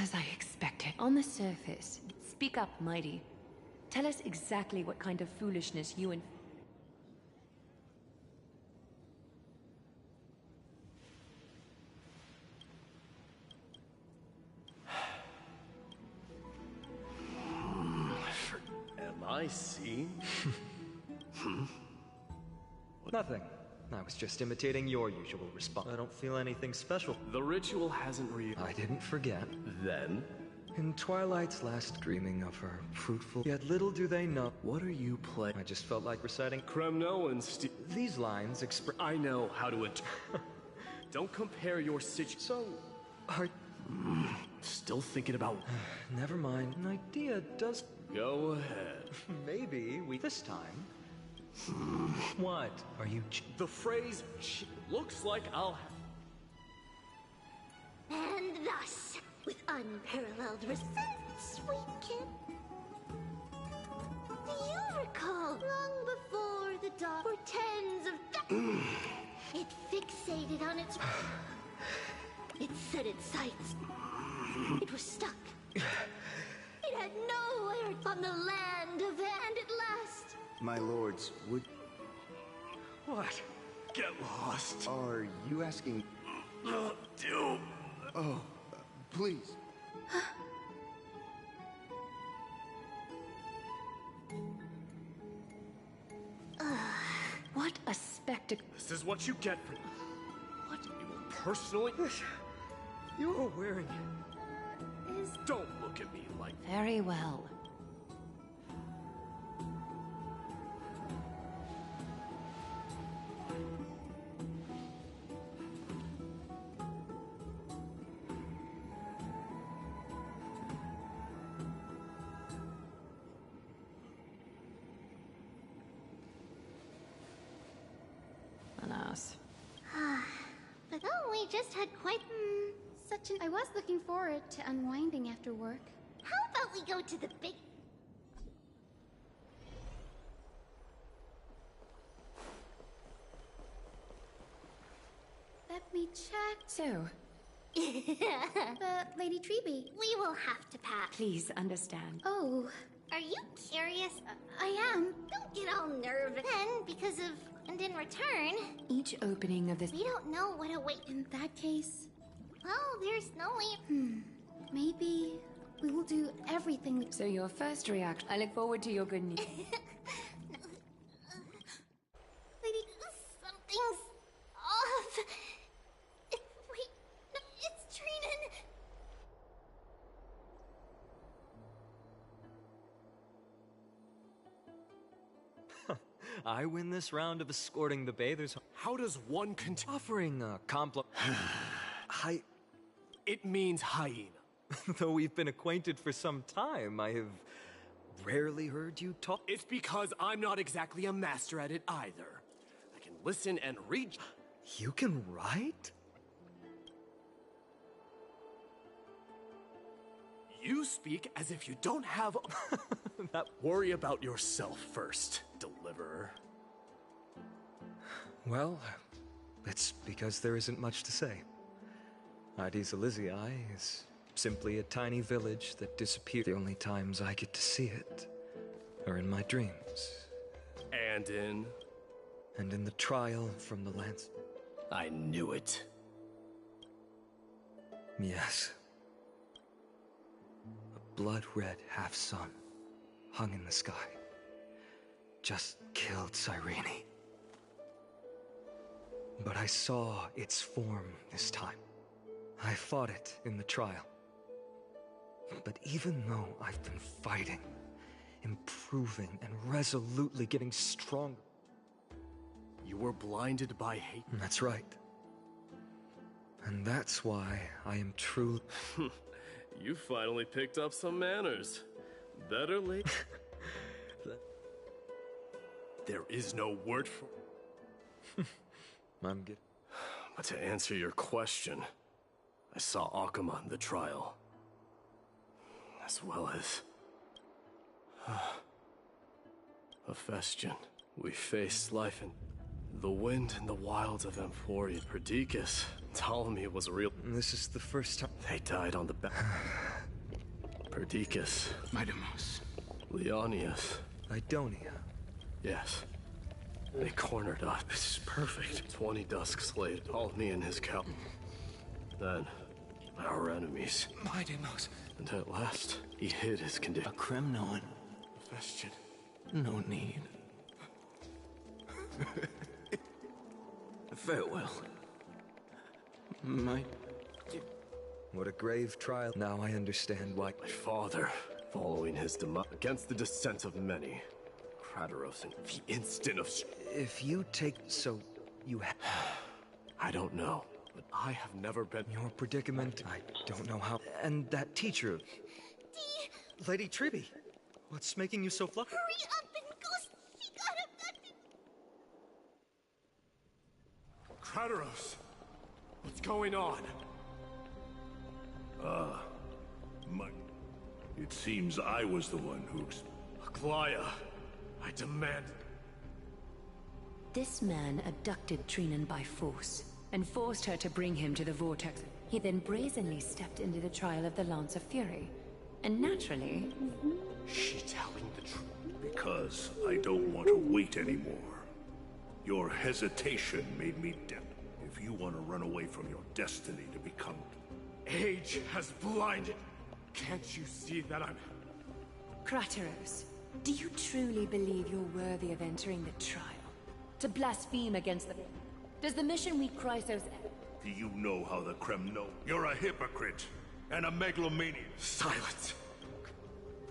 As I expected. On the surface, speak up, Mighty. Tell us exactly what kind of foolishness you and... Am I seeing? Nothing. I was just imitating your usual response. I don't feel anything special. The ritual hasn't I didn't forget. Then? In Twilight's last dreaming of her fruitful... Yet little do they know. What are you playing? I just felt like reciting... Kremno and These lines express... I know how to Don't compare your situation. So, are... Still thinking about... Never mind. An idea does... Go ahead. Maybe we... This time... What? Are you... The phrase looks like I'll have... And thus, with unparalleled resistance, we can... Do you recall, long before the dawn, for tens of... It fixated on its... It set its sights. It was stuck. It had nowhere on the land of... And at last... My lords, would... What? Get lost. Are you asking... Do. Oh, please. What a spectacle. This is what you get for... What? You will personally... You're wearing... Don't look at me like... Very well. Alas. But oh, we just had quite... Such an... I was looking forward to unwinding after work. How about we go to the big... Let me check. So, But, Lady Treby... We will have to pass. please understand. Oh, Are you curious? I am. Don't get all nervous. Then, because of... And in return, Each opening of this... we don't know what awaits. In that case, Well, there's no way... maybe we will do everything we... So your first reaction... I look forward to your good news. Lady... Something's off. Wait, no, it's Trinan. I win this round of escorting the bathers... How does one continue? Offering a compliment... It means hyena. Though we've been acquainted for some time, I have rarely heard you talk... It's because I'm not exactly a master at it either. I can listen and read... You can write? You speak as if you don't have... That... Worry about yourself first, deliverer. Well, it's because there isn't much to say. Ides Elysiae is simply a tiny village that disappeared. The only times I get to see it are in my dreams. And in... And in the trial from the lance... I knew it. Yes. A blood-red half-sun hung in the sky. Just killed Cyrene. But I saw its form this time. I fought it in the trial. But even though I've been fighting, improving, and resolutely getting stronger... You were blinded by hate. That's right. And that's why I am truly... You finally picked up some manners. Better late. There is no word for... I'm good. But to answer your question, I saw Akuma in the trial. As well as... Hephaestion. We faced life in the wind and the wilds of Emphoria. Perdicus, Ptolemy was real. This is the first time. They died on the back. Perdiccas. Midamos. Leonius. Idonia. Yes. They cornered us. This is perfect. 20 dusks laid Ptolemy in his cow. Then, our enemies. Midamos. And at last, he hid his condition. A Kremnoan. Question. No need. Farewell. What a grave trial. Now I understand why. My father, following his demise against the dissent of many. Crateros in the instant of... If you take... So, you I don't know, but I have never been... Your predicament, I don't know how... And that teacher... Lady Tribby, what's making you so flustered? Hurry up and go see God abducted. Crateros! What's going on? It seems I was the one who... Aglaya, I demand... This man abducted Trinan by force and forced her to bring him to the Vortex. He then brazenly stepped into the trial of the Lance of Fury. And naturally... She telling the truth? Because I don't want to wait anymore. Your hesitation made me doubt. If you want to run away from your destiny to become... Age has blinded. Can't you see that I'm... Crateros, do you truly believe you're worthy of entering the trial? To blaspheme against the... Does the mission we Chrysos... Do you know how the Kremno... You're a hypocrite and a megalomaniac. Silence!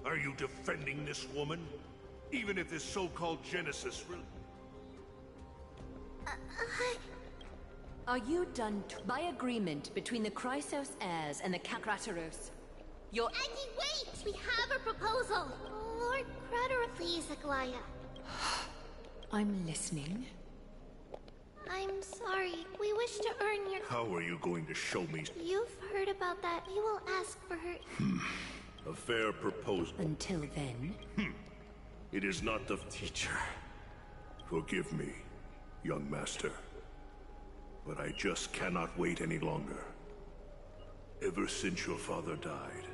Are you defending this woman? Even if this so-called Genesis really... Are you done by agreement between the Chrysos heirs and the Crateros? You're... Aggie, wait! We have a proposal! Lord Crater, please, Aglaya. I'm listening. I'm sorry. We wish to earn your... How are you going to show me You've heard about that. We will ask for her... a fair proposal? Until then... It is not the... Teacher. Forgive me, young master. But I just cannot wait any longer. Ever since your father died,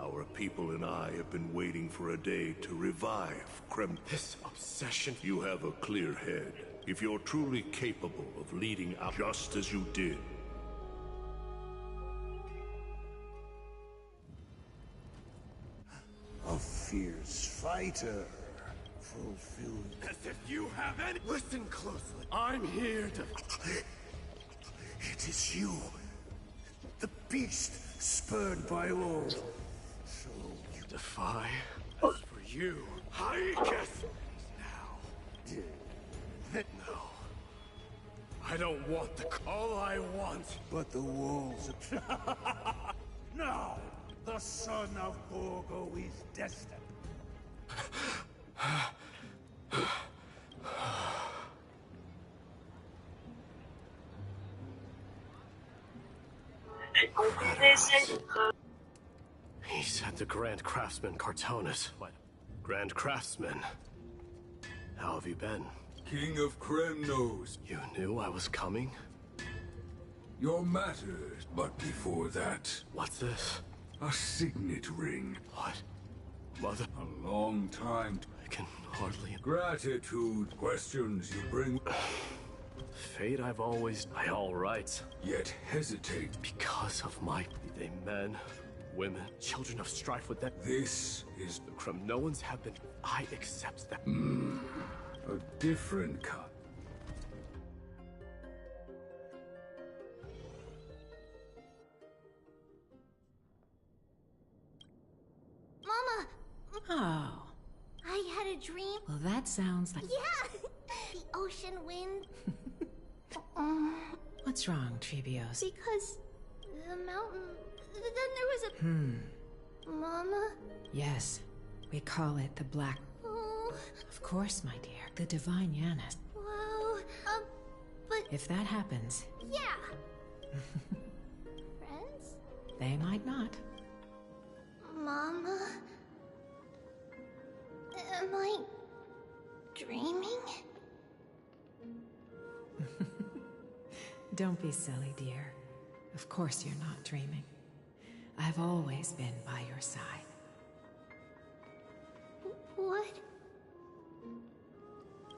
our people and I have been waiting for a day to revive This obsession... You have a clear head. If you're truly capable of leading out just as you did. A fierce fighter, fulfilled. As if you have any... Listen closely. I'm here to... It is you, the beast spurned by all. So you defy... As for you, Hyekas! Now... No. I don't want the... All I want... But the walls of... Now, the son of Gorgo is destined. He said the Grand Craftsman Cartonus. What? Grand Craftsman? How have you been? King of Kremnos. You knew I was coming? Your matters, but before that, What's this? a signet ring. What? Mother... A long time. I can hardly... Gratitude, questions you bring, Fate I've always... By all rights. yet hesitate. Because of my... Be they men, women, children of strife with them. This is The Kremnoans have been... I accept that. a different kind. Mama! Oh, I had a dream. well that sounds like... Yeah! The ocean wind. What's wrong, Trebios? Because the mountain... Then there was a... Mama? Yes, we call it the Black... Oh, Of course, my dear. The Divine Yanis. wow. But... If that happens, Yeah! Friends? they might not. Mama? Am I... dreaming? Don't be silly, dear. Of course you're not dreaming. I've always been by your side. What?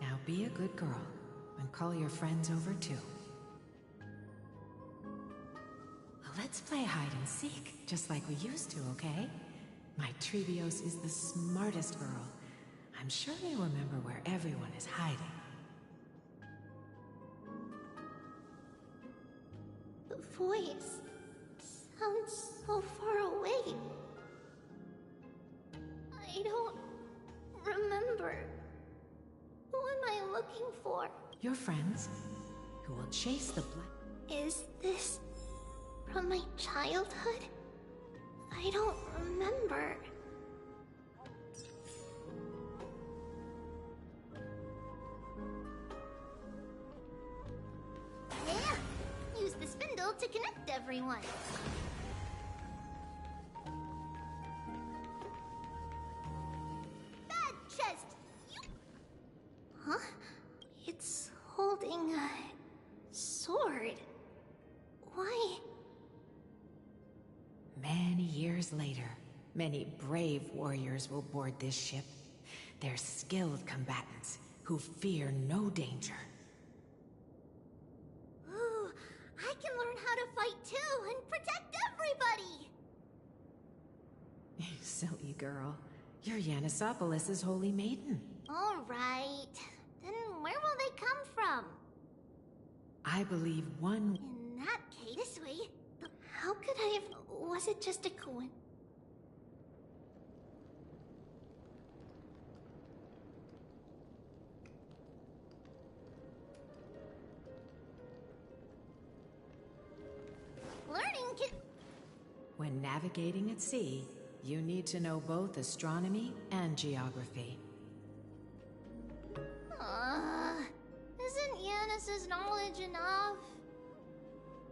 Now be a good girl and call your friends over too. Well, let's play hide and seek, just like we used to, okay? My Trebios is the smartest girl. I'm sure they remember where everyone is hiding. The voice sounds so far away. I don't remember. Who am I looking for? Your friends, who will chase the black... Is this from my childhood? I don't remember. Yeah! Use the spindle to connect everyone. Bad chest! Huh? It's holding a sword. Why? Many years later, many brave warriors will board this ship. They're skilled combatants who fear no danger. Ooh, I can learn how to fight too and protect everybody! Silly girl. You're Yanisopoulos' holy maiden. Alright. Then where will they come from? I believe one... In that case, this way. How could I have... Was it just a coincidence? Learning can... When navigating at sea, you need to know both astronomy and geography. Isn't Yanis's knowledge enough?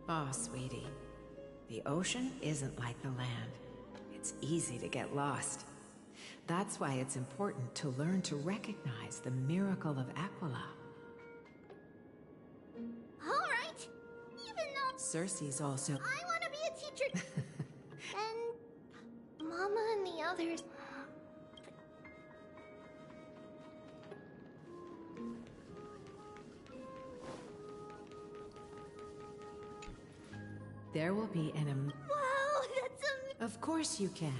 Oh, sweetie. The ocean isn't like the land. It's easy to get lost. That's why it's important to learn to recognize the miracle of Aquila. Alright. Even though... Cersei's also... I want to be a teacher. And... Mama and the others... There will be an... Wow, that's Of course you can.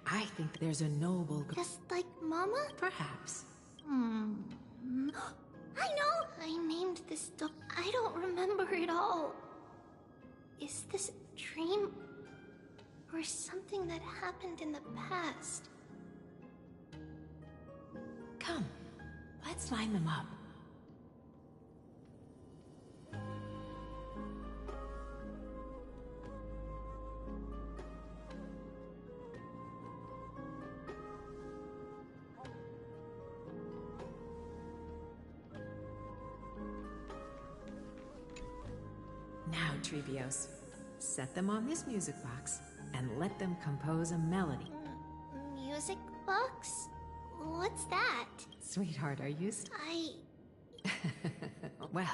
I think there's a noble... Just like Mama? Perhaps. I know! I named this dog. I don't remember it all. Is this a dream? Or something that happened in the past? Come, let's line them up. Now, Trebios, set them on this music box and let them compose a melody. Music box? What's that? Sweetheart, are you... Well,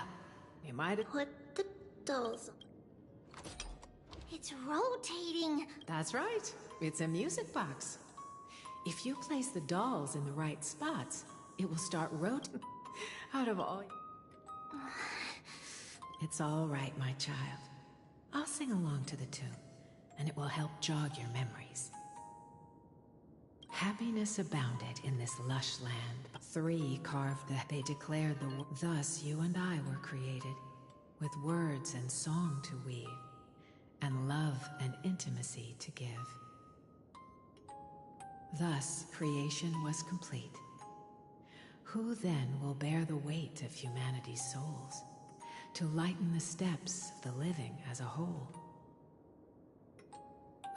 you might have... Put the dolls... It's rotating! That's right. It's a music box. If you place the dolls in the right spots, it will start rotating out of all... It's all right, my child. I'll sing along to the tune, and it will help jog your memories. Happiness abounded in this lush land. 3 carved that they declared the... Thus you and I were created, with words and song to weave, and love and intimacy to give. Thus creation was complete. Who then will bear the weight of humanity's souls, to lighten the steps of the living as a whole?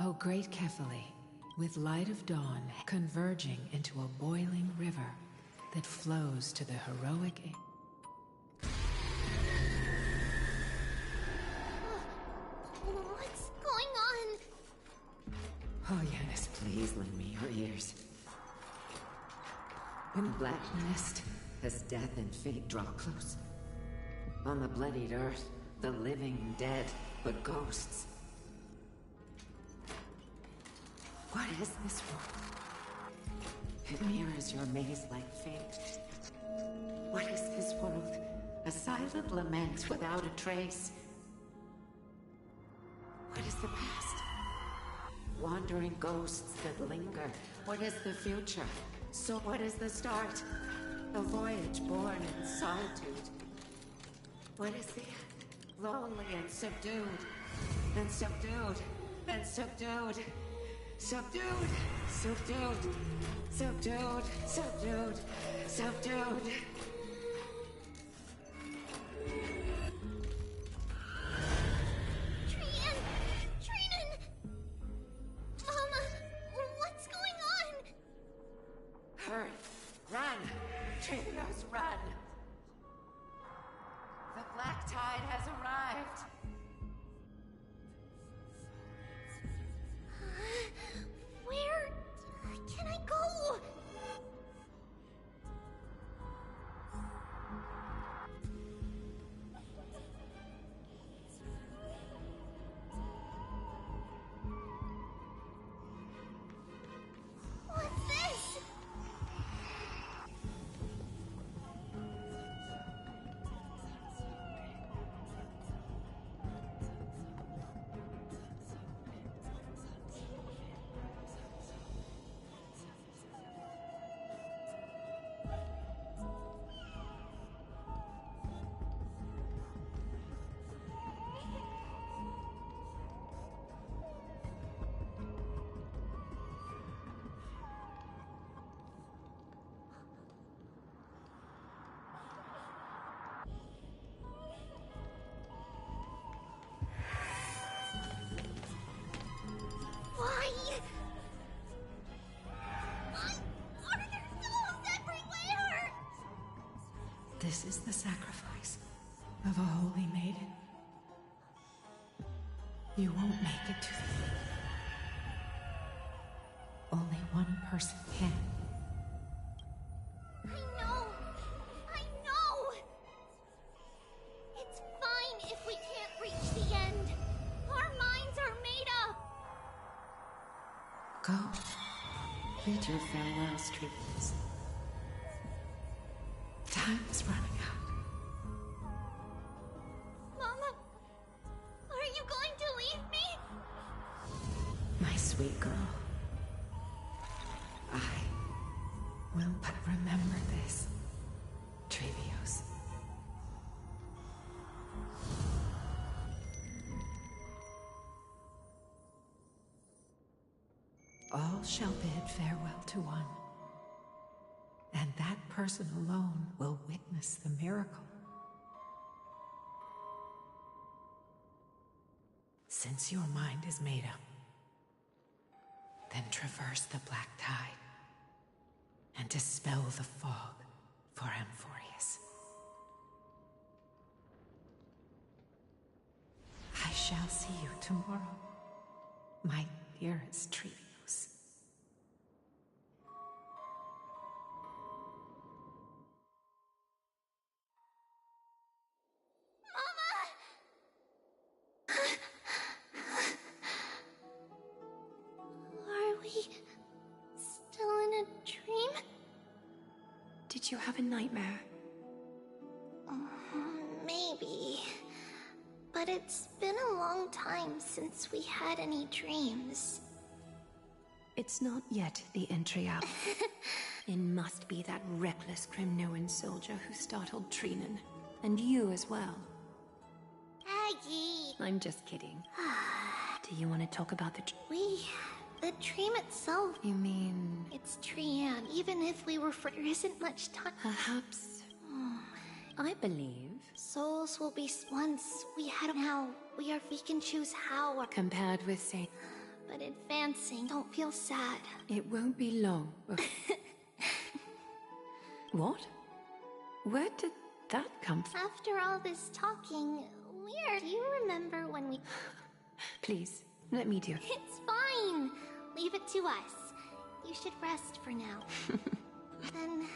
O great Kephale, with light of dawn converging into a boiling river that flows to the heroic... What's going on? Oh, Yanis, please lend me your ears. When the black mist, as death and fate draw close, on the bloodied earth the living dead, but ghosts. What is this world? It mirrors your maze-like fate. What is this world? A silent lament without a trace. What is the past? Wandering ghosts that linger. What is the future? So what is the start? A voyage born in solitude. What is the end? Lonely and subdued. And subdued. And subdued. Subdued. Subdued. Subdued. Subdued. Subdued. This is the sacrifice of a holy maiden. You won't make it to the end. Only one person can. I know! It's fine if we can't reach the end. Our minds are made up. Go. Bid your farewells, treatments. Time is running out. Mama, are you going to leave me? My sweet girl. I will but remember this, Trevios. All shall bid farewell to one. And that person alone will witness the miracle. Since your mind is made up, then traverse the black tide and dispel the fog for Amphorius. I shall see you tomorrow, my dearest Trevios. Still in a dream? Did you have a nightmare? Maybe. But it's been a long time since we had any dreams. It's not yet the entry out. It must be that reckless Kremnoan soldier who startled Trinan. And you as well. Aggie! I'm just kidding. Do you want to talk about the The dream itself. You mean... It's Trian. Even if we were there isn't much time. Perhaps. I believe... Souls will be once. We had how. We can choose how. Compared with, say... But advancing. Don't feel sad. It won't be long. What? Where did that come from? After all this talking, weird. Do you remember when we... Please, let me do it. It's fine. Leave it to us. You should rest for now. Then...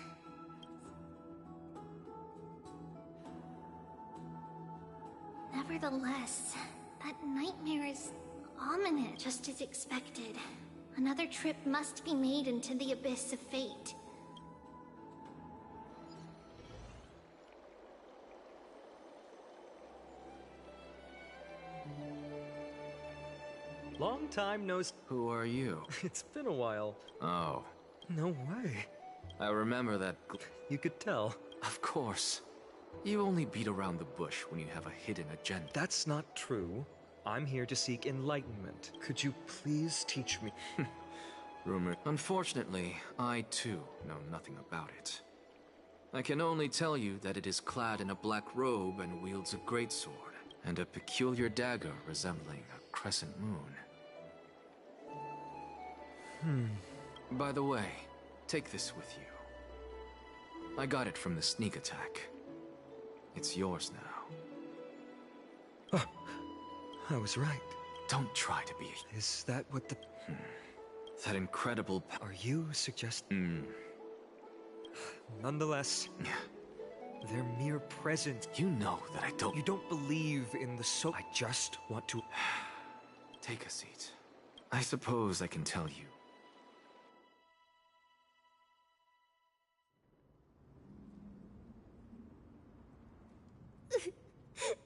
Nevertheless, that nightmare is ominous, just as expected. Another trip must be made into the abyss of fate. Long time no Who are you? It's been a while. Oh. No way. I remember that. You could tell. Of course. You only beat around the bush when you have a hidden agenda. That's not true. I'm here to seek enlightenment. Could you please teach me? Rumor. Unfortunately, I too know nothing about it. I can only tell you that it is clad in a black robe and wields a greatsword, and a peculiar dagger resembling a crescent moon. By the way, take this with you. I got it from the sneak attack. It's yours now. Oh, I was right. Don't try to be. Is that what the... That incredible... Are you suggesting... Nonetheless, their mere presence... You know that I don't... You don't believe in the soul. I just want to... Take a seat. I suppose I can tell you.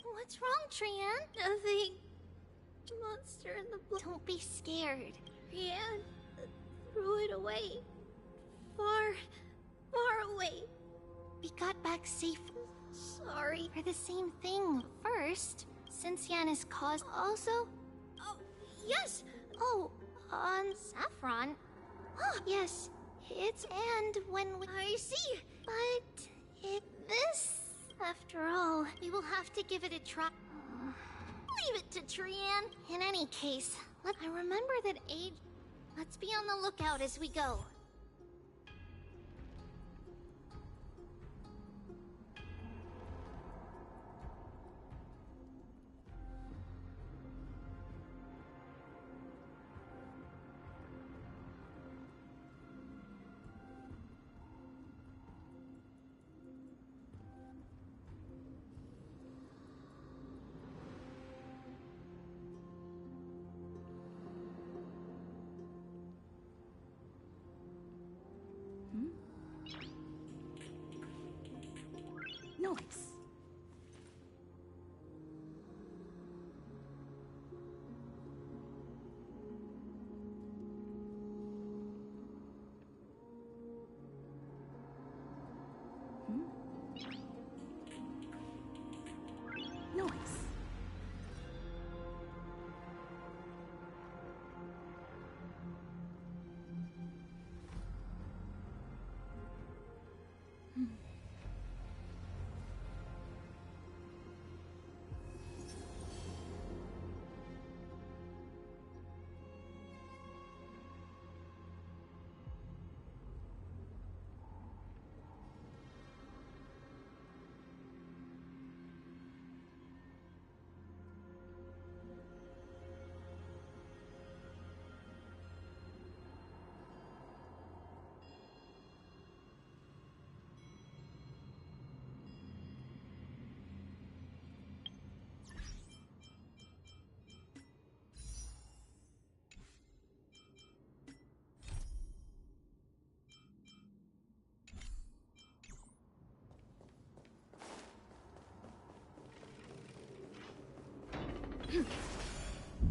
What's wrong, Trian? Nothing. Monster in the blood. Don't be scared. Trian threw it away. Far, far away. We got back safely. Sorry for the same thing. First, since Yan is caused. Also, oh yes. Oh, on Saffron. Oh yes, it's and when we. I see. But this. After all, we will have to give it a try. Leave it to Trian. In any case, I remember that age. Let's be on the lookout as we go. Nice. Nice.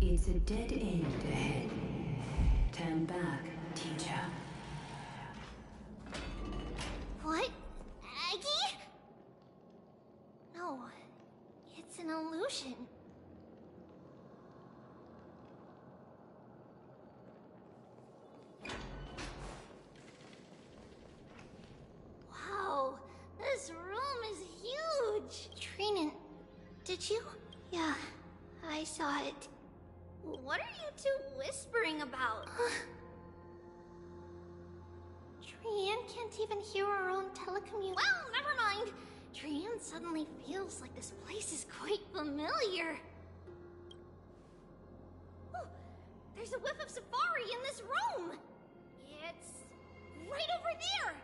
It's a dead end ahead. Turn back, teacher. What? Aggie? No, it's an illusion. Wow, this room is huge. Trinan, did you? Yeah, I saw it. What are you two whispering about? Trian can't even hear our own telecommute. Well, never mind. Trian suddenly feels like this place is quite familiar. Oh, there's a whiff of safari in this room. It's right over there.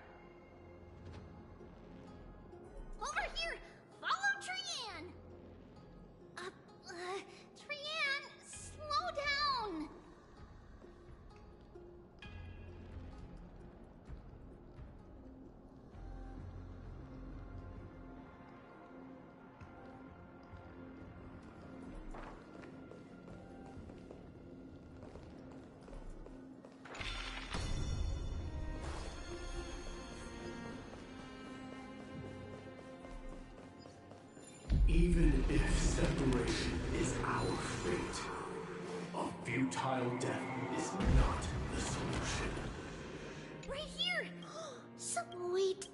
Over here, follow Trian. Up futile death is not the solution. Right here! Wait.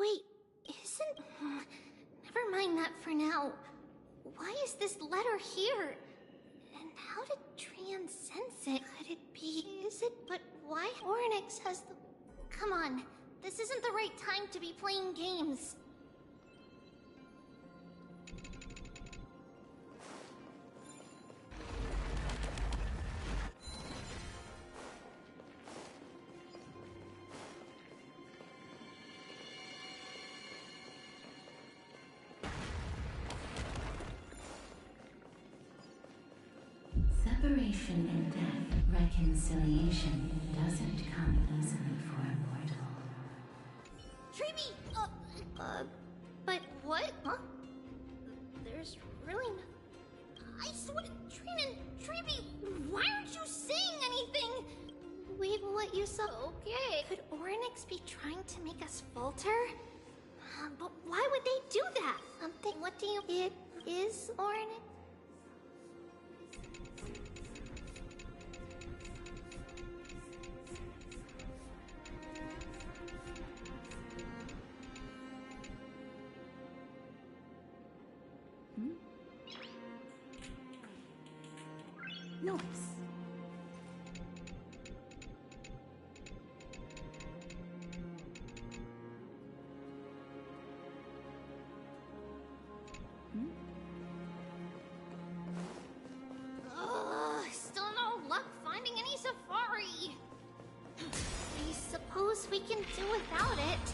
Wait, isn't... Never mind that for now. Why is this letter here? And how did Trian sense it? Could it be... Is it... But why Oryx has the... Come on, this isn't the right time to be playing games. Separation and death, reconciliation doesn't come easily for a mortal. Treeby! But what? Huh? There's really no... I swear to Trian and Treeby, why aren't you saying anything? Wait, what you saw? Okay. Could Oryx be trying to make us falter? But why would they do that? Something, what do you... It is Oryx? Noise. Still no luck finding any safari. I suppose we can do without it.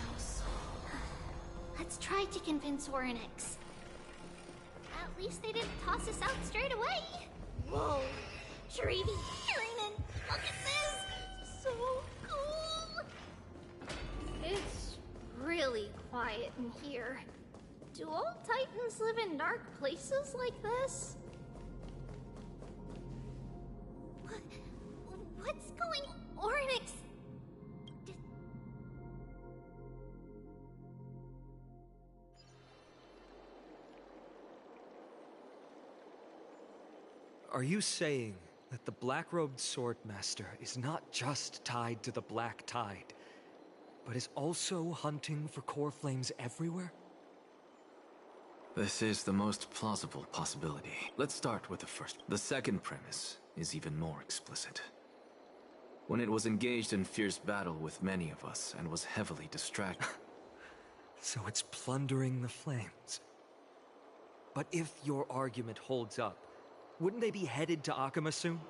Let's try to convince Oryx. At least they didn't toss us out straight away. Whoa. Treeby, Trinan, look at this! So cool! It's really quiet in here. Do all Titans live in dark places like this? What's going... Oryx? Are you saying that the black-robed swordmaster is not just tied to the Black Tide, but is also hunting for core flames everywhere? This is the most plausible possibility. Let's start with the first. The second premise is even more explicit. When it was engaged in fierce battle with many of us and was heavily distracted. So it's plundering the flames. But if your argument holds up, wouldn't they be headed to Akama soon?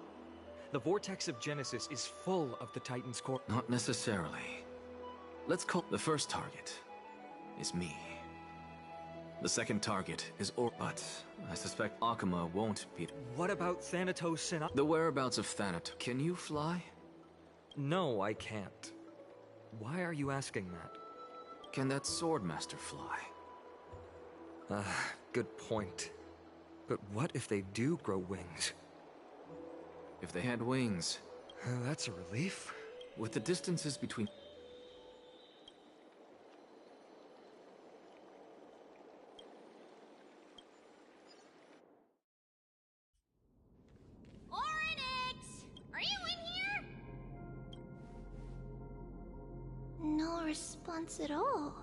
The vortex of Genesis is full of the Titan's core. Not necessarily. Let's call... The first target is me. The second target is but I suspect Akama won't be... What about Thanatos and... The whereabouts of Thanatos. Can you fly? No, I can't. Why are you asking that? Can that swordmaster fly? Good point. But what if they do grow wings? If they had wings... That's a relief. With the distances between... Oryx! Are you in response at all.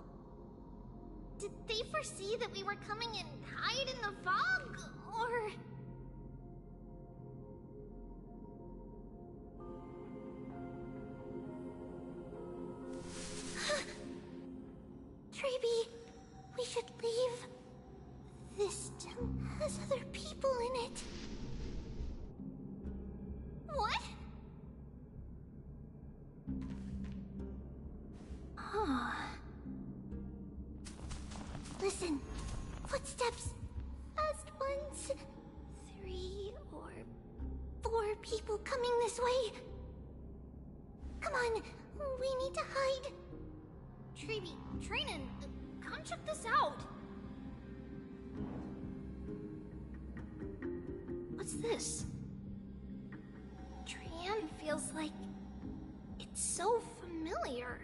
Did they foresee that we were coming and hide in the fog, or... Treeby, we should leave. This town has other people in it. What? Oh. Listen. Footsteps. Fast ones. 3 or 4 people coming this way. Come on. We need to hide. Treeby, Trinan, come check this out. What's this? Trian feels like it's so familiar.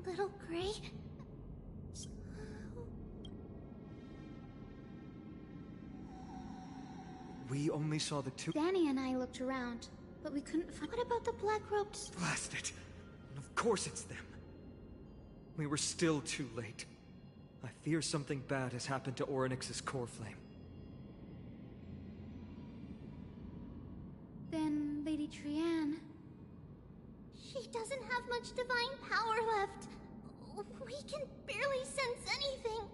Little Gray? We only saw the two. Danny and I looked around, but we couldn't find... What about the black robes? Blast it! Of course it's them. We were still too late. I fear something bad has happened to Orynyx's core flame. Then Lady Trian... She doesn't have much divine power left. We can barely sense anything.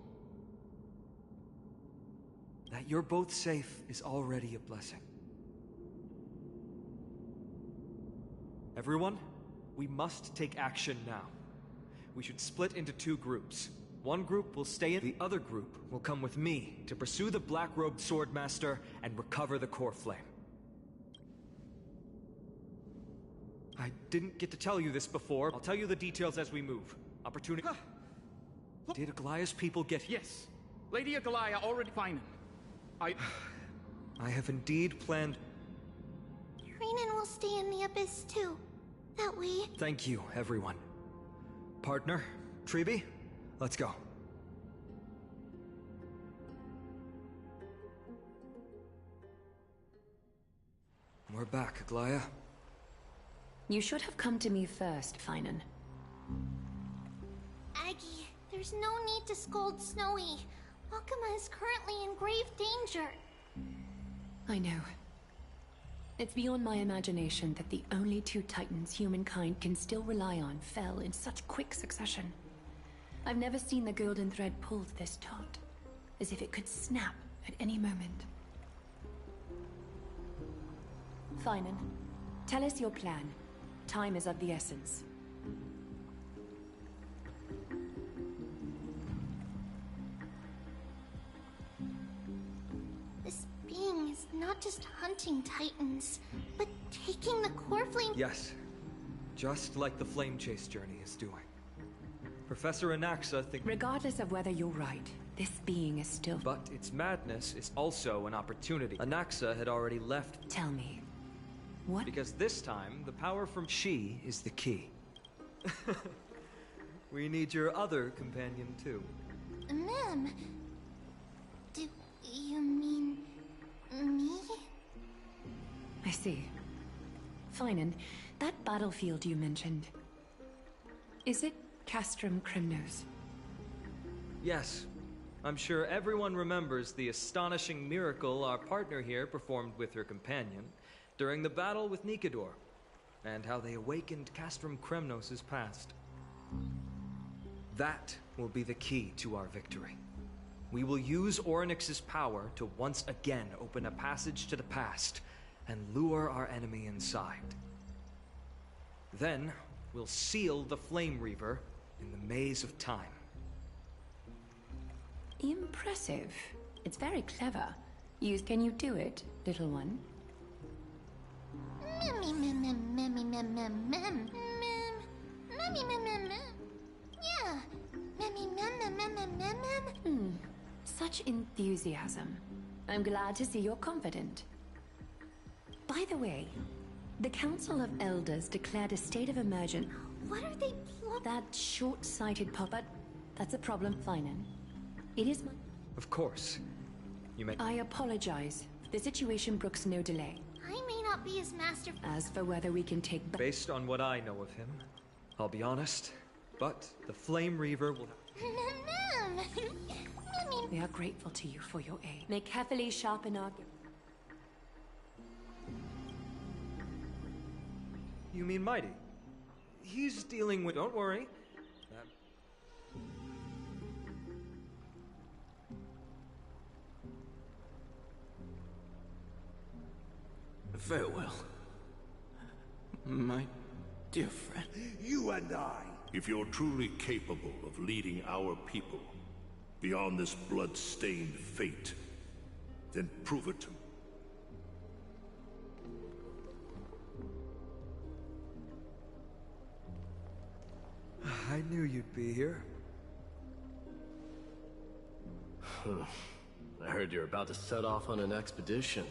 That you're both safe is already a blessing. Everyone, we must take action now. We should split into 2 groups. One group will stay in, the other group will come with me to pursue the black-robed swordmaster and recover the core flame. I didn't get to tell you this before. I'll tell you the details as we move. Opportunity... Did Aglaya's people get here? Yes. Lady Aglaya already fine. I have indeed planned... Trinan will stay in the abyss too. That way... Thank you, everyone. Partner, Treeby, let's go. We're back, Aglaya. You should have come to me first, Finan. Aggie, there's no need to scold Snowy. Wakama is currently in grave danger. I know. It's beyond my imagination that the only 2 titans humankind can still rely on fell in such quick succession. I've never seen the golden thread pulled this taut, as if it could snap at any moment. Finan, tell us your plan. Time is of the essence. This being is not just hunting titans, but taking the core flame... Yes. Just like the Flame Chase journey is doing. Professor Anaxa thinks... Regardless of whether you're right, this being is still... But its madness is also an opportunity. Anaxa had already left... Tell me. What? Because this time, the power from she is the key. We need your other companion, too. Ma'am, do you mean me? I see. Finan, that battlefield you mentioned, is it Castrum Crimnos? Yes. I'm sure everyone remembers the astonishing miracle our partner here performed with her companion during the battle with Nikador, and how they awakened Castrum Kremnos' past. That will be the key to our victory. We will use Orynyx's power to once again open a passage to the past and lure our enemy inside. Then, we'll seal the Flame Reaver in the maze of time. Impressive. It's very clever. Can you do it, little one? Yeah. Such enthusiasm. I'm glad to see you're confident. By the way, the Council of Elders declared a state of emergency. What are they That short-sighted puppet, that's a problem, Finan. It is my... Of course. You may... I apologize. The situation brooks no delay. I may not be his master. As for whether we can take... Based on what I know of him, I'll be honest, but the Flame Reaver will... We are grateful to you for your aid. May carefully sharpen our... You mean Mighty? He's dealing with... Don't worry. Farewell, my dear friend. You and I. If you're truly capable of leading our people beyond this blood-stained fate, then prove it to me. I knew you'd be here. I heard you're about to set off on an expedition.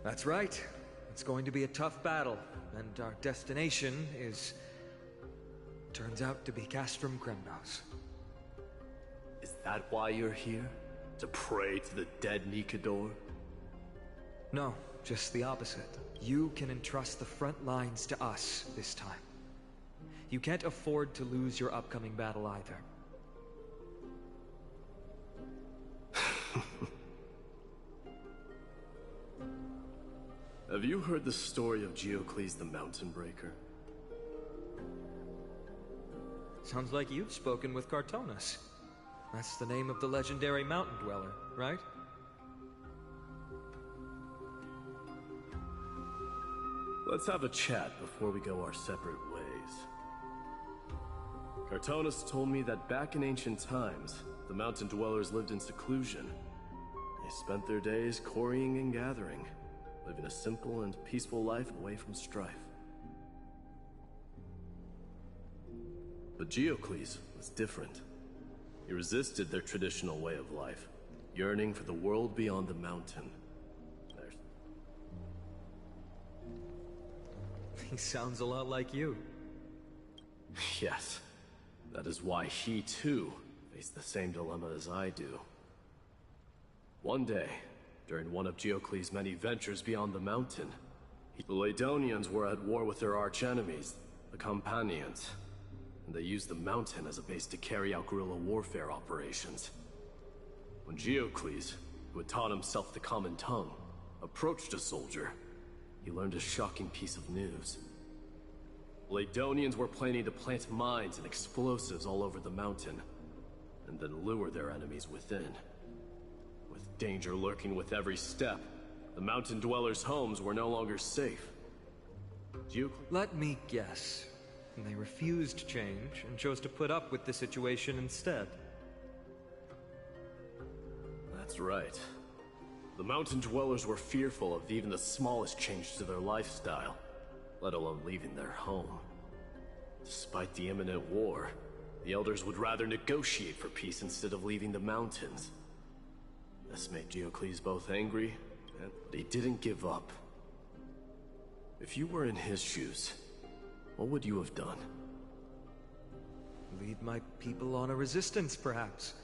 That's right. It's going to be a tough battle, and our destination is... turns out to be Castrum Kremnos. Is that why you're here? To pray to the dead Nikador? No, just the opposite. You can entrust the front lines to us this time. You can't afford to lose your upcoming battle either. Have you heard the story of Geocles the Mountain Breaker? Sounds like you've spoken with Cartonas. That's the name of the legendary mountain dweller, right? Let's have a chat before we go our separate ways. Cartonas told me that back in ancient times, the mountain dwellers lived in seclusion. They spent their days quarrying and gathering, living a simple and peaceful life away from strife. But Geocles was different. He resisted their traditional way of life, yearning for the world beyond the mountain. He sounds a lot like you. Yes. That is why he, too, faced the same dilemma as I do. One day, during one of Geocles' many ventures beyond the mountain, the Ladonians were at war with their arch-enemies, the Companions, and they used the mountain as a base to carry out guerrilla warfare operations. When Geocles, who had taught himself the common tongue, approached a soldier, he learned a shocking piece of news. Ladonians were planning to plant mines and explosives all over the mountain, and then lure their enemies within. With danger lurking with every step, the mountain dwellers' homes were no longer safe. Let me guess. They refused change and chose to put up with the situation instead. That's right. The mountain dwellers were fearful of even the smallest change to their lifestyle, let alone leaving their home. Despite the imminent war, the elders would rather negotiate for peace instead of leaving the mountains. This made Geocles both angry, and he didn't give up. If you were in his shoes, what would you have done? Lead my people on a resistance, perhaps.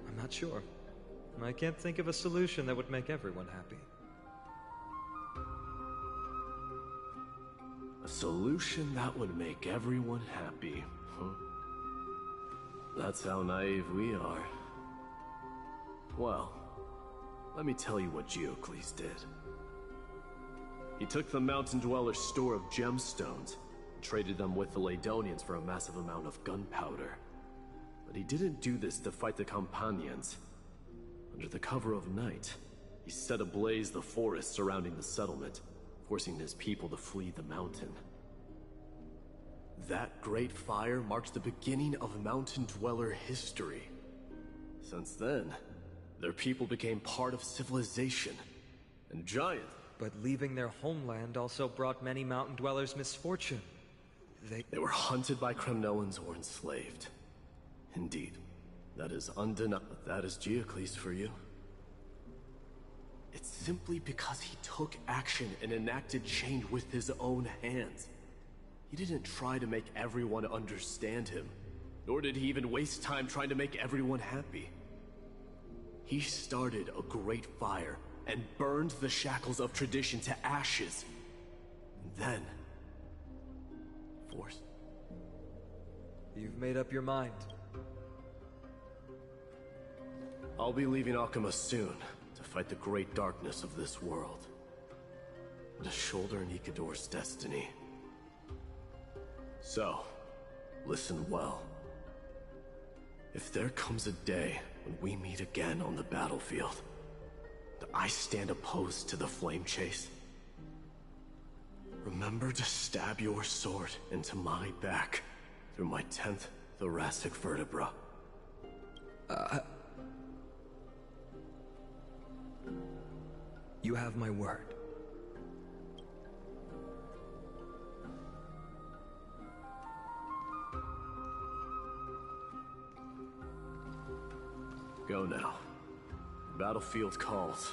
I'm not sure. I can't think of a solution that would make everyone happy. A solution that would make everyone happy, huh? That's how naive we are. Well, let me tell you what Geocles did. He took the mountain dweller's store of gemstones, and traded them with the Ladonians for a massive amount of gunpowder. But he didn't do this to fight the companions. Under the cover of night, he set ablaze the forest surrounding the settlement, forcing his people to flee the mountain. That great fire marks the beginning of Mountain Dweller history. Since then, their people became part of civilization, and giant. But leaving their homeland also brought many Mountain Dwellers misfortune. They were hunted by Kremnoans or enslaved. Indeed, that is undeniable. But that is Geocles for you. It's simply because he took action and enacted change with his own hands. He didn't try to make everyone understand him, nor did he even waste time trying to make everyone happy. He started a great fire and burned the shackles of tradition to ashes. And then, forced. You've made up your mind. I'll be leaving Akuma soon to fight the great darkness of this world, and to shoulder Nikador's destiny. So, listen well. If there comes a day when we meet again on the battlefield, and I stand opposed to the flame chase, remember to stab your sword into my back through my 10th thoracic vertebra. You have my word. Go now. The battlefield calls.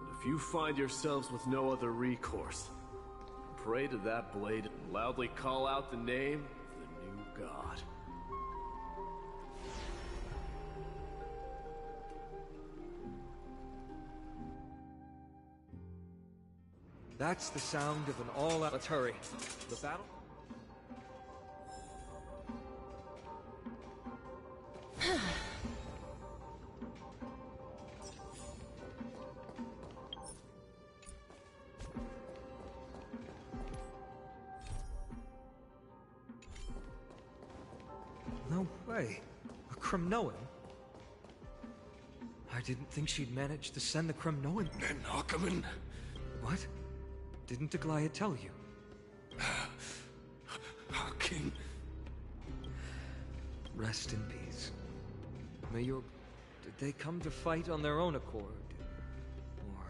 But if you find yourselves with no other recourse, pray to that blade and loudly call out the name of the new god. That's the sound of an all-out... Let's hurry. The battle... No way. A Kremnoan? I didn't think she'd manage to send the Kremnoan... And Ackerman? What? Didn't Aglaya tell you? Our king. Rest in peace. May your... Did they come to fight on their own accord? Or...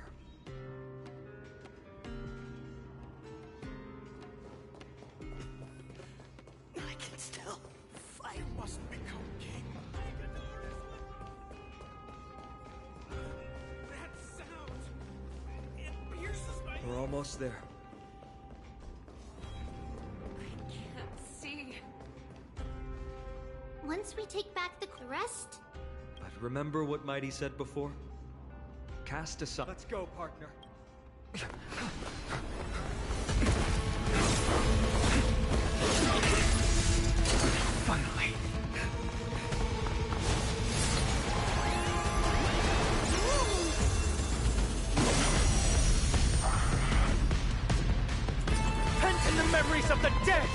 I can still fight. You must become king. That sound! It pierces my... We're almost there. I can't see. Once we take back the rest, But remember what Mighty said before? Cast aside. Let's go, partner. Finally. Pent in the memories of the dead!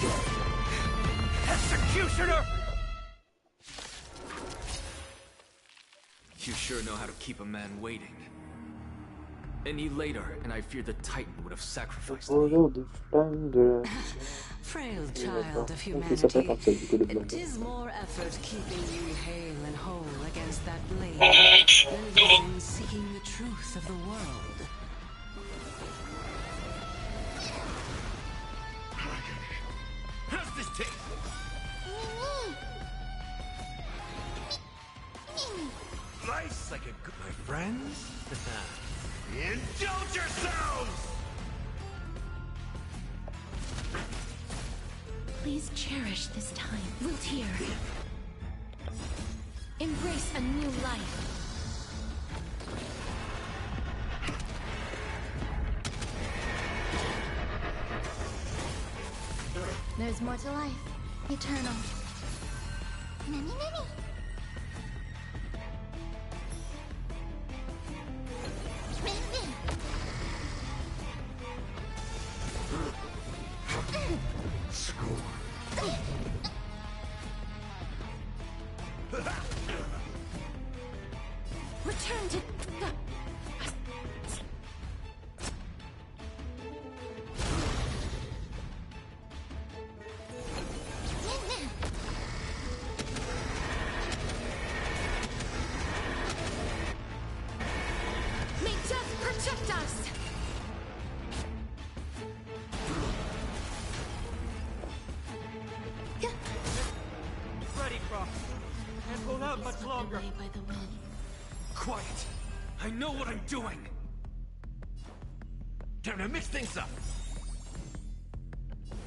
Executioner! You sure know how to keep a man waiting. Any later, and I fear the Titan would have sacrificed me. Frail child of humanity, it is more effort keeping you hale and whole against that blade than living seeking the truth of the world. How's this taste? Life's like a good... My friends? Indulge yourselves! please cherish this time. Wiltier. Embrace a new life. There's more to life. Eternal. Many. Bifrost. Can't hold out much longer. By the wind. Quiet! I know what I'm doing! Time to mix things up!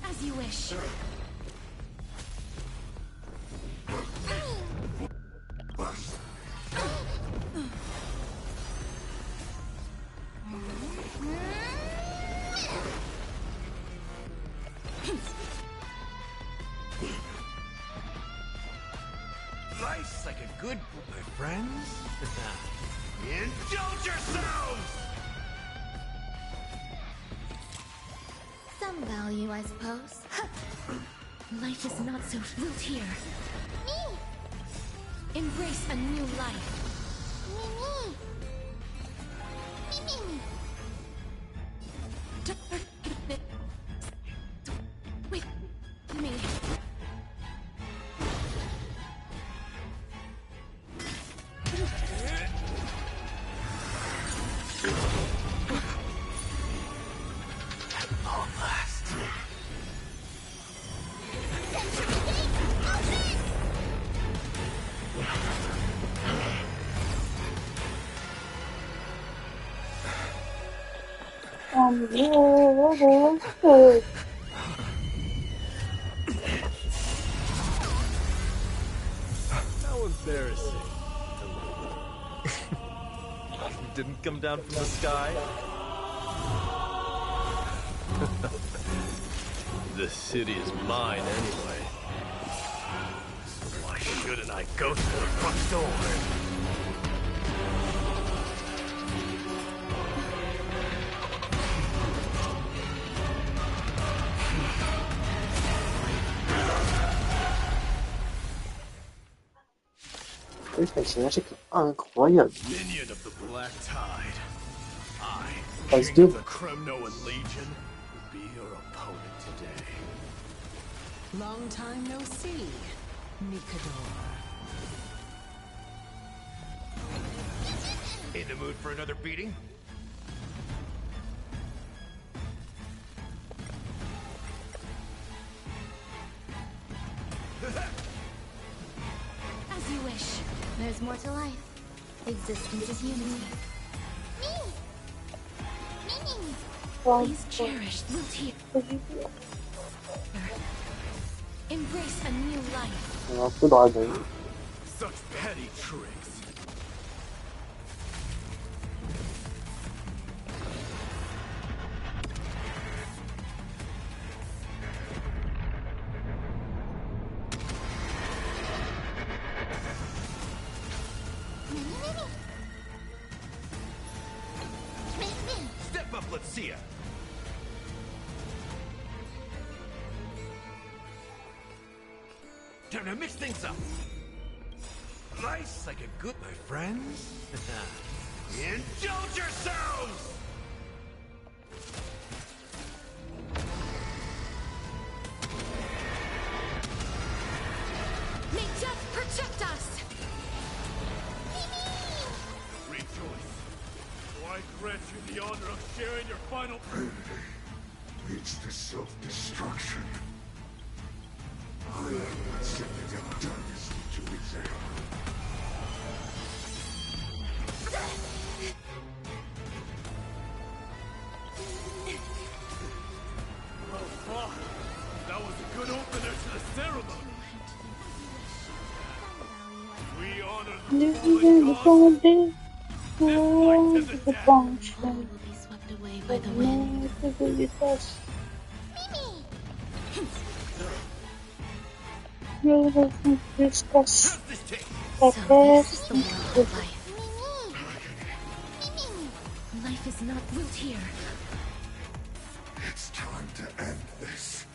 As you wish. Life's like a good my friends. Indulge yourselves! Some value, I suppose. Life is not so built here. Me! Embrace a new life. Me. With me. Long last. How embarrassing. You didn't come down from the sky? This city is mine anyway. So why shouldn't I go through the front door? Minion of the Black Tide. I, King of the Kremnoan Legion, will be your opponent today. Long time no see, Mikador. In the mood for another beating? As you wish. There's more to life. Existence is unity. Me! Please cherish Wilt here. Embrace a new life. Such petty tricks. Step up, let's see ya! Time to mix things up! Life's like a good, my friends. Indulge yourselves! May death protect us! Rejoice. So I grant you the honor of sharing your final... Leads to self-destruction. I am sending a darkness to exile. Oh, fuck. That was a good opener to the ceremony. We honor the fallen gods. All will be swept away by the wind. How's this taste? So this is the world of life. Life is not built here. It's time to end this.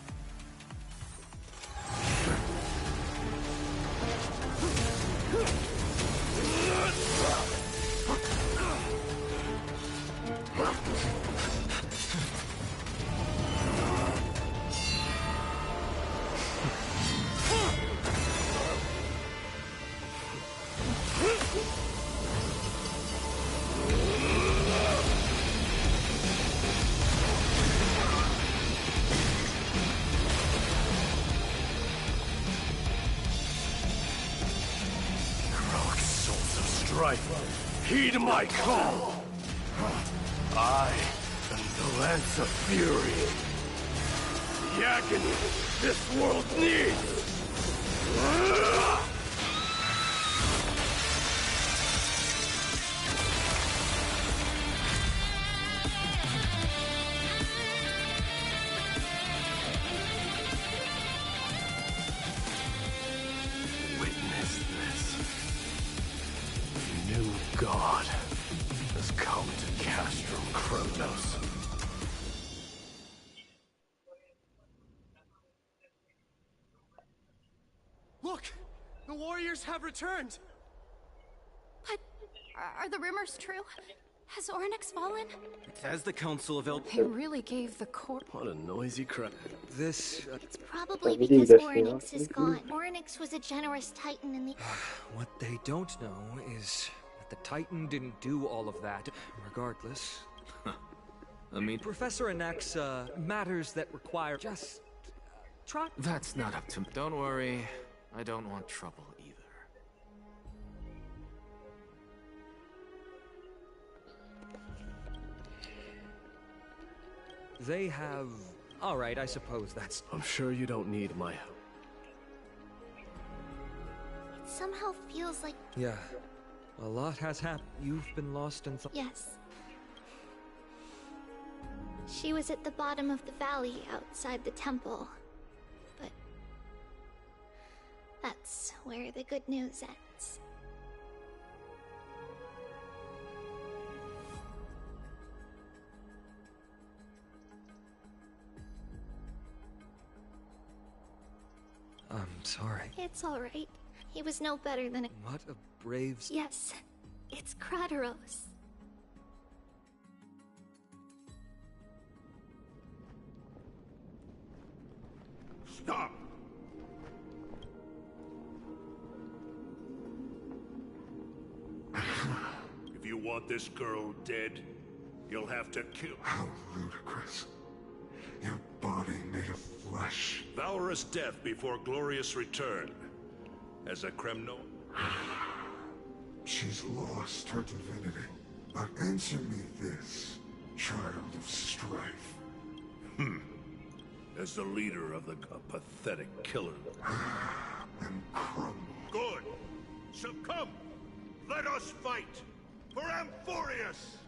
strife, heed my call! I am the Lance of Fury. The agony this world needs! Witness this. The new god has come to Castrum Kronos. Look! The warriors have returned! But are the rumors true? Has Oryx fallen? As the Council of They really gave the court. What a noisy crowd. This... It's probably because Oryx is gone. Oryx was a generous titan in the... What they don't know is that the Titan didn't do all of that, regardless. I mean... Professor enacts, matters that require just... try... That's not up to me. Don't worry, I don't want trouble either. They have... Alright, I suppose that's... I'm sure you don't need my help. It somehow feels like... Yeah. A lot has happened. You've been lost in... Yes. She was at the bottom of the valley outside the temple. But... that's where the good news ends. I'm sorry. It's alright. He was no better than a... What a brave... Yes. It's Krateros. Stop! If you want this girl dead, you'll have to kill... How ludicrous. Your body made of flesh. Valorous death before glorious return. As a Kremno... She's lost her divinity. But answer me this, child of strife. As the leader of a pathetic killer. And crumble. Good! Succumb! Let us fight! For Amphorius!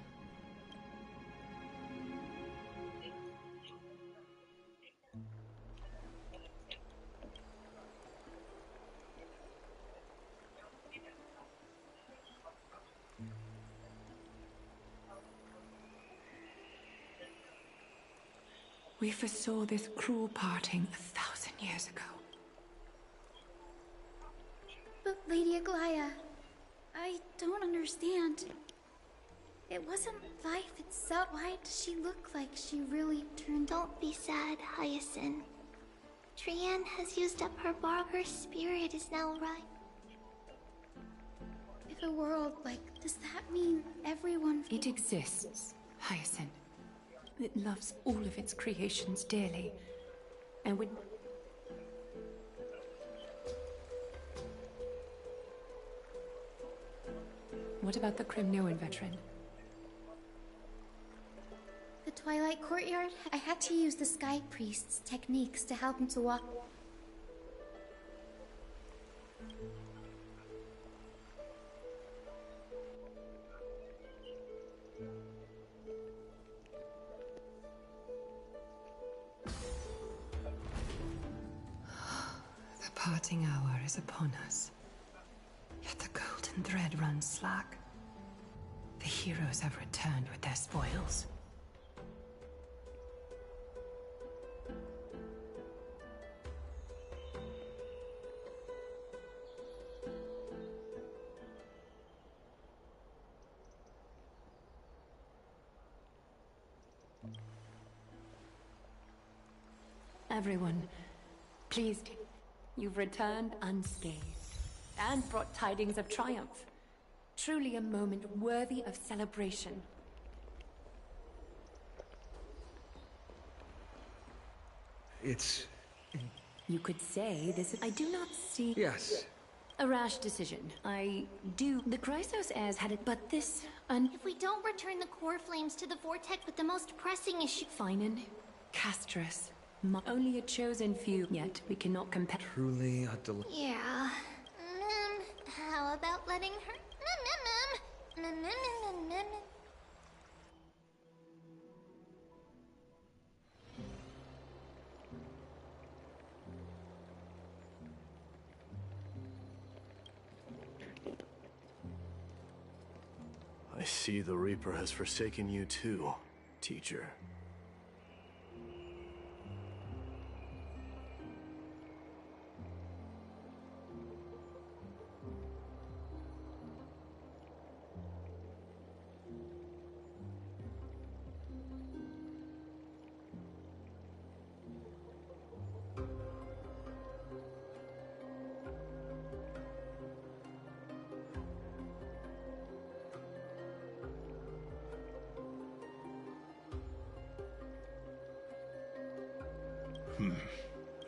We foresaw this cruel parting 1,000 years ago. But Lady Aglaya, I don't understand. It wasn't life itself. Why does she look like she really turned... Don't be sad, Hyacinth. Trienne has used up her barb. Her spirit is now right. If a world like... does that mean everyone... It exists, Hyacinth. It loves all of its creations dearly. And would... What about the Kremnoan veteran? The Twilight Courtyard? I had to use the Sky Priest's techniques to help him to walk... The parting hour is upon us. Yet the golden thread runs slack. The heroes have returned with their spoils. Everyone, please, you've returned unscathed and brought tidings of triumph. Truly a moment worthy of celebration. It's... You could say this is... I do not see... Yes. A rash decision. The Chrysos heirs had it, but this, If we don't return the core flames to the vortex with the most pressing issue... Finan, Castrus, only a chosen few, yet we cannot compare. Truly a delight. Yeah. How about letting her... I see the Reaper has forsaken you too, teacher.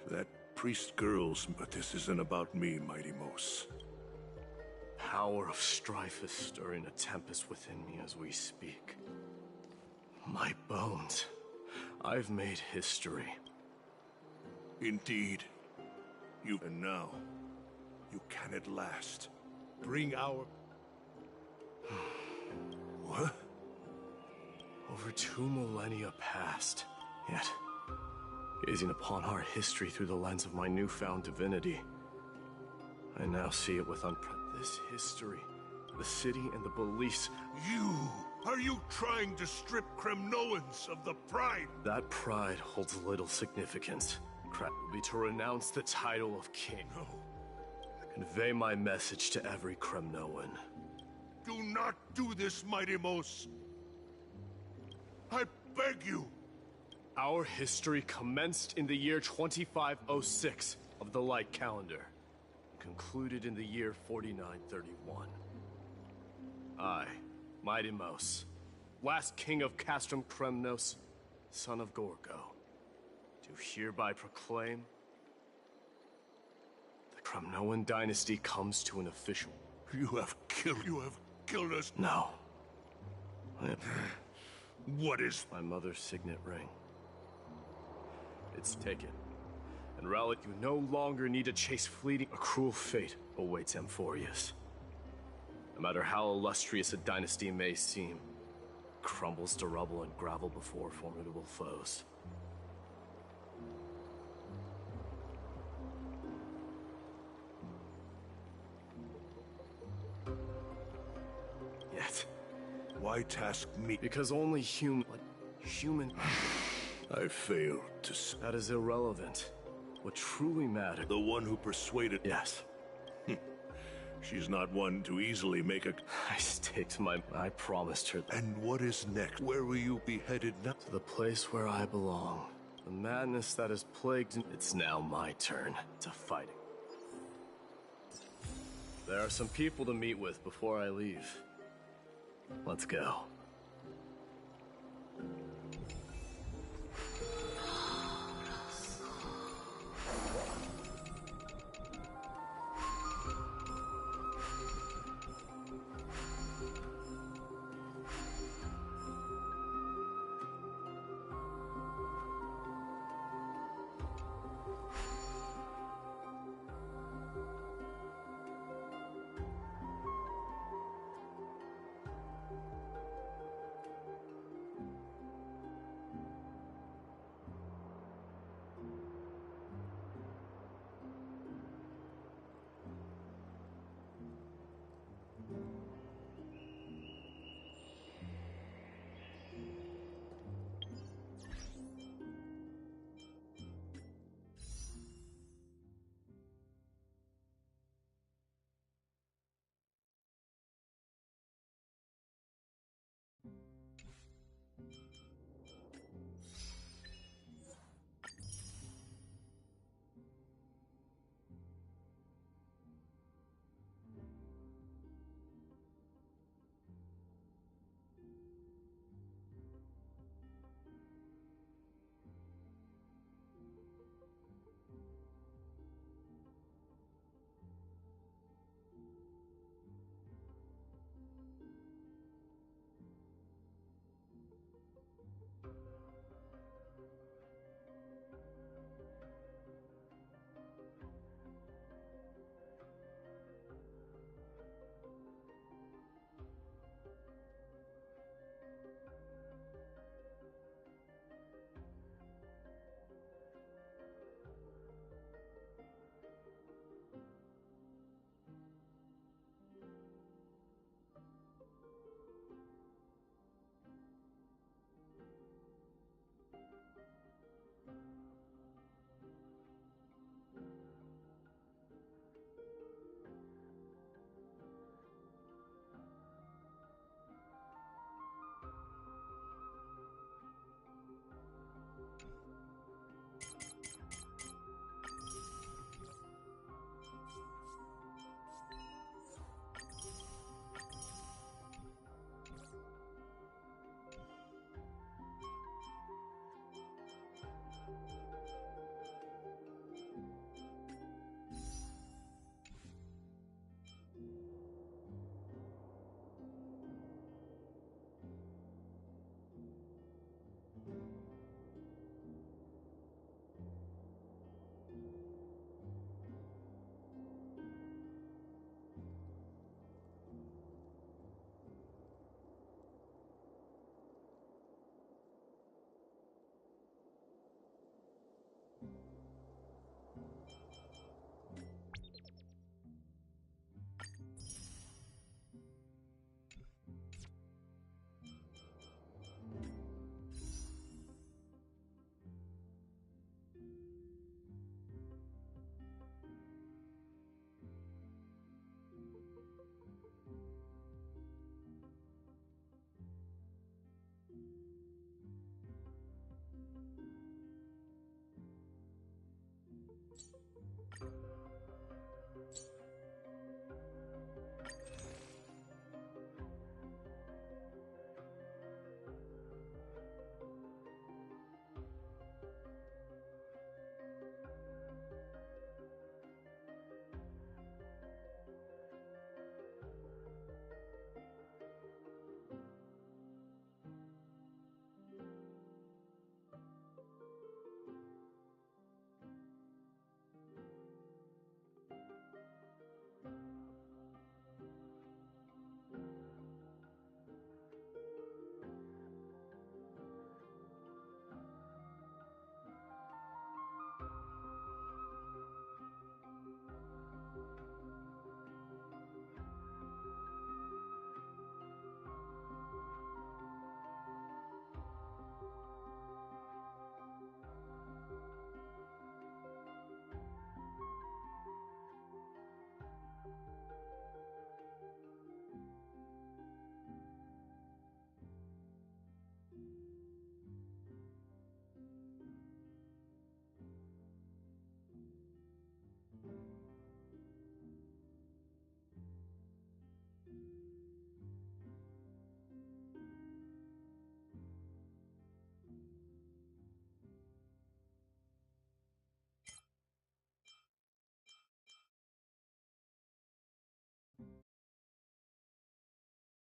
That priest girl's... But this isn't about me, Mighty Mos. Power of strife is stirring a tempest within me as we speak. My bones. I've made history. Indeed. And now, you can at last bring our... What? Over 2 millennia passed, yet... Gazing upon our history through the lens of my newfound divinity, I now see it with this history, the city and the beliefs. Are you trying to strip Kremnoans of the pride? That pride holds little significance. Would be to renounce the title of king. No. Convey my message to every Kremnoan. Do not do this, Mighty Mos. I beg you. Our history commenced in the year 2506 of the Light Calendar, concluded in the year 4931. I, Mighty Mos, last king of Castrum Kremnos, son of Gorgo, do hereby proclaim the Kremnoan dynasty comes to an official... You have killed us. No. What is... My mother's signet ring. It's taken. And Relic, you no longer need to chase fleeting. A cruel fate awaits Amphorius. No matter how illustrious a dynasty may seem, it crumbles to rubble and gravel before formidable foes. Yet... Why task me? Because only human... I failed to... That is irrelevant. What truly matters... The one who persuaded... Yes. She's not one to easily make a... I staked my... I promised her... And what is next? Where will you be headed now? To the place where I belong. The madness that has plagued... It's now my turn to fight. There are some people to meet with before I leave. Let's go.